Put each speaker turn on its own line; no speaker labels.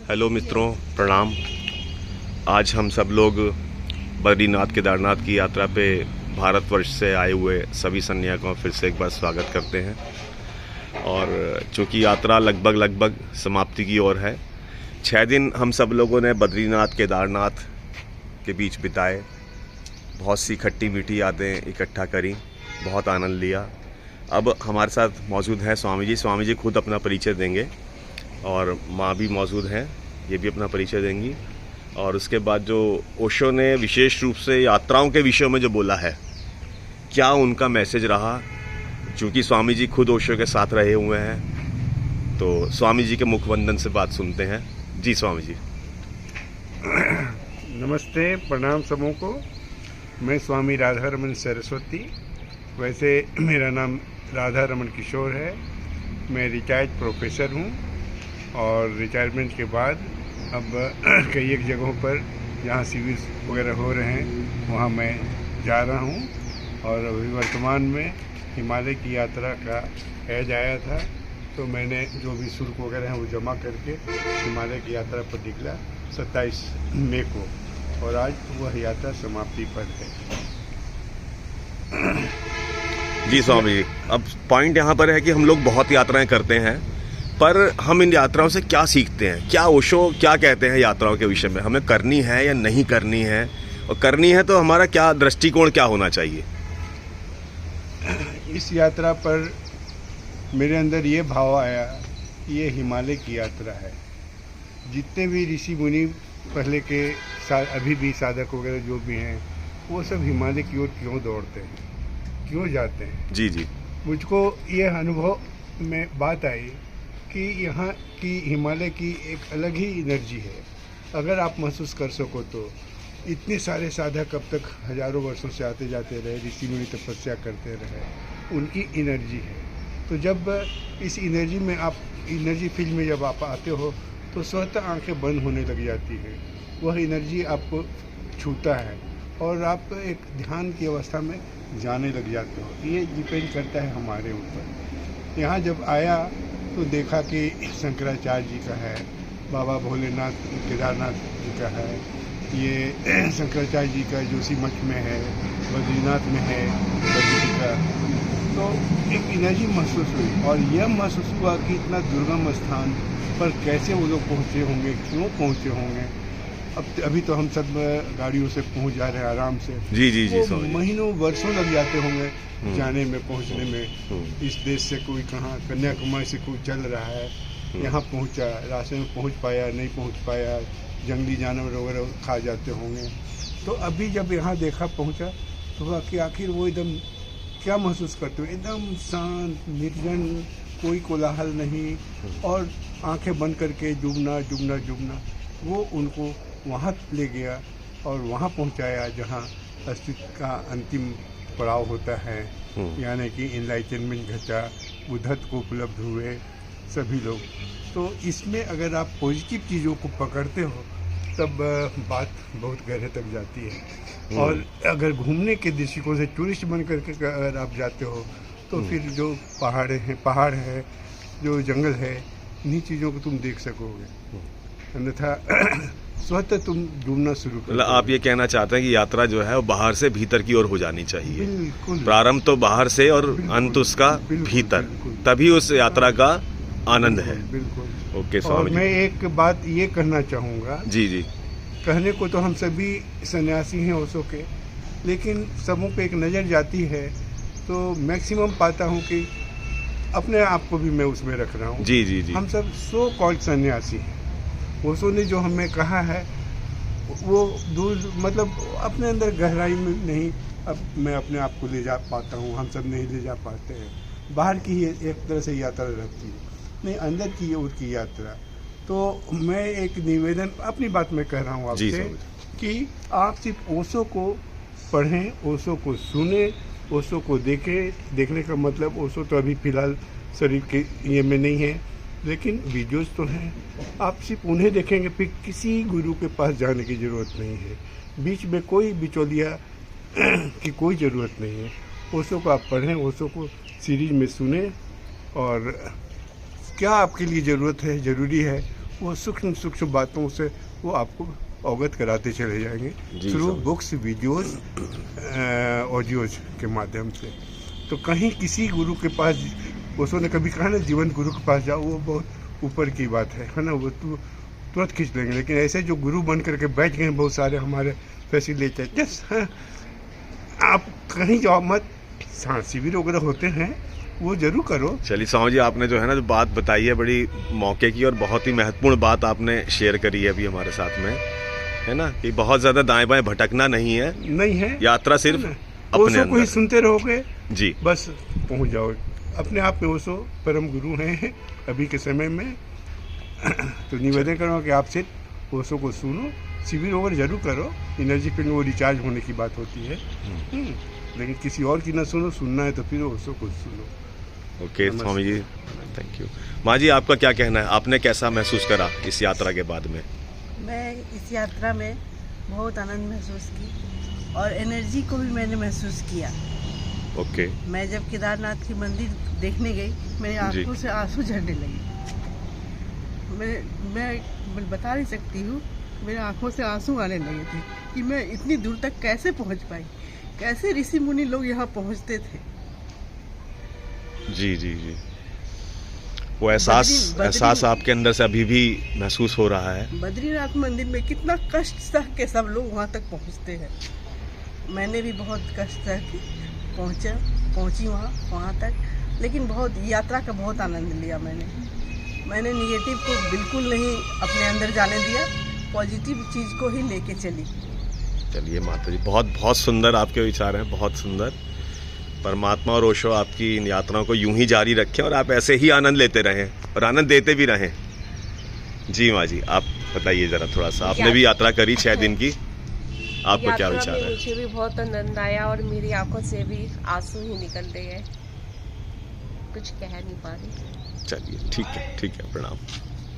Hello मित्रों, प्रणाम। आज हम सब लोग बद्रीनाथ केदारनाथ की यात्रा पे भारतवर्ष से आए हुए सभी सन्यासियों का फिर से एक बार स्वागत करते हैं। और चूँकि यात्रा लगभग समाप्ति की ओर है, 6 दिन हम सब लोगों ने बद्रीनाथ केदारनाथ के बीच बिताए। बहुत सी खट्टी मीठी यादें इकट्ठा करी, बहुत आनंद लिया। अब हमारे साथ मौजूद हैं स्वामी जी खुद अपना परिचय देंगे, और माँ भी मौजूद हैं, ये भी अपना परिचय देंगी। और उसके बाद जो ओशो ने विशेष रूप से यात्राओं के विषय में जो बोला है, क्या उनका मैसेज रहा, क्योंकि स्वामी जी खुद ओशो के साथ रहे हुए हैं। तो स्वामी जी के मुखबंधन से बात सुनते हैं। जी स्वामी जी।
नमस्ते, प्रणाम सबों को। मैं स्वामी राधा रमन सरस्वती, वैसे मेरा नाम राधा रमन किशोर है। मैं रिटायर्ड प्रोफेसर हूँ और रिटायरमेंट के बाद अब कई एक जगहों पर जहाँ शिविर वगैरह हो रहे हैं वहाँ मैं जा रहा हूँ। और अभी वर्तमान में हिमालय की यात्रा का ऐज आया था, तो मैंने जो भी शुल्क वगैरह हैं वो जमा करके हिमालय की यात्रा पर निकला 27 मई को, और आज वह यात्रा समाप्ति पर है।
जी स्वामी जी, अब पॉइंट यहाँ पर है कि हम लोग बहुत यात्राएं करते हैं, पर हम इन यात्राओं से क्या सीखते हैं? क्या ओशो क्या कहते हैं यात्राओं के विषय में? हमें करनी है या नहीं करनी है, और करनी है तो हमारा क्या दृष्टिकोण क्या होना चाहिए?
इस यात्रा पर मेरे अंदर ये भाव आया, ये हिमालय की यात्रा है। जितने भी ऋषि मुनि पहले के अभी भी साधक वगैरह जो भी हैं, वो सब हिमालय की ओर क्यों दौड़ते हैं, क्यों जाते हैं? जी जी। मुझको ये अनुभव में बात आई कि यहाँ की हिमालय की एक अलग ही एनर्जी है। अगर आप महसूस कर सको तो इतने सारे साधक अब तक हजारों वर्षों से आते जाते रहे, ऋषि मुनि तपस्या करते रहे, उनकी एनर्जी है। तो जब इस एनर्जी में आप एनर्जी फील्ड में जब आप आते हो तो स्वतः आंखें बंद होने लग जाती हैं। वह एनर्जी आपको छूता है और आप एक ध्यान की अवस्था में जाने लग जाते हो। ये डिपेंड करता है हमारे ऊपर। यहाँ जब आया तो देखा कि शंकराचार्य जी का है, बाबा भोलेनाथ केदारनाथ जी का है, ये शंकराचार्य जी का जोशी मठ में है, बद्रीनाथ में है बद्री जी का। तो एक एनर्जी महसूस हुई, और यह महसूस हुआ कि इतना दुर्गम स्थान पर कैसे वो लोग पहुँचे होंगे, क्यों पहुँचे होंगे। अभी तो हम सब गाड़ियों से पहुंच जा रहे हैं आराम से। जी जी जी। महीनों वर्षों लग जाते होंगे जाने में, पहुंचने में। इस देश से कोई कहाँ, कन्याकुमारी से कोई चल रहा है, यहाँ पहुंचा, रास्ते में पहुंच पाया नहीं पहुंच पाया, जंगली जानवर वगैरह खा जाते होंगे। तो अभी जब यहाँ देखा, पहुंचा, तो कि आखिर वो एकदम क्या महसूस करते हो, एकदम शांत निर्जन, कोई कोलाहल नहीं, और आंखें बंद करके डूबना डूबना डूबना। वो उनको वहाँ ले गया और वहाँ पहुँचाया जहाँ अस्तित्व का अंतिम पड़ाव होता है, यानी कि इनलाइटनमेंट घटा, बुद्धत्व को उपलब्ध हुए सभी लोग। तो इसमें अगर आप पॉजिटिव चीज़ों को पकड़ते हो तब बात बहुत गहरे तक जाती है। और अगर घूमने के दृष्टिकोण से टूरिस्ट बन करके अगर आप जाते हो तो फिर जो पहाड़ है, जो जंगल है, इन्हीं चीज़ों को तुम देख सकोगे, अन्यथा स्वतः तुम डूबना शुरू कर।
आप ये कहना चाहते हैं कि यात्रा जो है वो बाहर से भीतर की ओर हो जानी चाहिए।
बिल्कुल।
प्रारंभ तो बाहर से और अंत उसका भीतर, तभी उस यात्रा का आनंद है।
बिल्कुल।
ओके स्वामी।
और मैं एक बात ये कहना चाहूँगा। जी जी। कहने को तो हम सभी सन्यासी हैं ओशो के, लेकिन सबों पे एक नज़र जाती है तो मैक्सिमम पाता हूँ कि अपने आप को भी मैं उसमें रख रहा हूँ। जी जी जी। हम सब सो कॉल्ड सन्यासी हैं। ओशो ने जो हमें कहा है वो दूर, मतलब अपने अंदर गहराई में नहीं, अब मैं अपने आप को ले जा पाता हूँ, हम सब नहीं ले जा पाते हैं। बाहर की एक तरह से यात्रा रहती है, नहीं अंदर की ओर की यात्रा। तो मैं एक निवेदन अपनी बात में कह रहा हूँ आपसे कि आप सिर्फ ओशो को पढ़ें, ओशो को सुने, ओशो को देखें। देखने का मतलब ओशो तो अभी फ़िलहाल शरीर के ये में नहीं है, लेकिन वीडियोस तो हैं। आप सिर्फ उन्हें देखेंगे, फिर किसी गुरु के पास जाने की ज़रूरत नहीं है, बीच में कोई बिचौलिया की कोई ज़रूरत नहीं है। ओशो को आप पढ़ें, ओशो को सीरीज में सुने, और क्या आपके लिए ज़रूरत है, ज़रूरी है वो सूक्ष्म सूक्ष्म बातों से वो आपको अवगत कराते चले जाएंगे
जी,
थ्रू
समझ।
बुक्स, वीडियोस, ऑडियोज के माध्यम से। तो कहीं किसी गुरु के पास, उसने कभी कहा ना जीवन गुरु के पास जाओ, वो बहुत ऊपर की बात है ना, वो तुरंत खींच लेंगे। लेकिन ऐसे जो गुरु बन करके बैठ गए हैं बहुत सारे हमारे फैसिलिटेटर्स, आप कहीं जाओ मत, शिविर वगैरह होते हैं वो जरूर करो।
चलिए स्वामी जी, आपने जो है ना जो बात बताई है बड़ी मौके की और बहुत ही महत्वपूर्ण बात आपने शेयर करी है अभी हमारे साथ में, है ना, कि बहुत ज़्यादा दाएं बाएं भटकना नहीं है,
नहीं है,
यात्रा सिर्फ अपने
ओशो को ही
अंदर।
सुनते रहोगे
जी,
बस पहुंच जाओ। अपने आप में ओशो परम गुरु हैं अभी के समय में। तो निवेदन करूँगा कि आप सिर्फ ओशो को सुनो, शिविर वगैरह जरूर करो, एनर्जी फील्ड में वो रिचार्ज होने की बात होती है। लेकिन किसी और की ना सुनो, सुनना है तो फिर ओशो को सुनो।
ओके
नमस्ते।
Swami ji, thank you. माँ जी, आपका क्या कहना है, आपने कैसा महसूस करा इस यात्रा के बाद में?
मैं इस यात्रा में बहुत आनंद महसूस की और एनर्जी को भी मैंने महसूस किया।
ओके,
मैं जब केदारनाथ की मंदिर देखने गई, मेरी
जी।
आंखों से आंसू झड़ने लगे। मैं बता नहीं सकती हूँ, मेरे आंखों से आंसू आने लगे थे कि मैं इतनी दूर तक कैसे पहुँच पाई, कैसे ऋषि मुनि लोग यहाँ पहुँचते थे।
जी जी जी, वो एहसास आपके अंदर से अभी भी महसूस हो रहा है।
बद्रीनाथ मंदिर में कितना कष्ट सह के सब लोग वहाँ तक पहुँचते हैं। मैंने भी बहुत कष्ट सह के पहुँची वहाँ तक, लेकिन बहुत यात्रा का बहुत आनंद लिया मैंने निगेटिव को बिल्कुल नहीं अपने अंदर जाने दिया, पॉजिटिव चीज़ को ही लेके चली।
चलिए माता जी, बहुत बहुत सुंदर आपके विचार हैं, बहुत सुंदर। परमात्मा और ओशो आपकी इन यात्राओं को यूं ही जारी रखें और आप ऐसे ही आनंद लेते रहें और आनंद देते भी रहें। जी माँ जी, आप बताइए ज़रा थोड़ा सा, आपने भी यात्रा करी 6 दिन की, आपको क्या विचार है?
मुझे भी बहुत आनंद आया और मेरी आंखों से भी आंसू ही निकल रहे हैं, कुछ कह नहीं पा रही।
चलिए ठीक है, प्रणाम।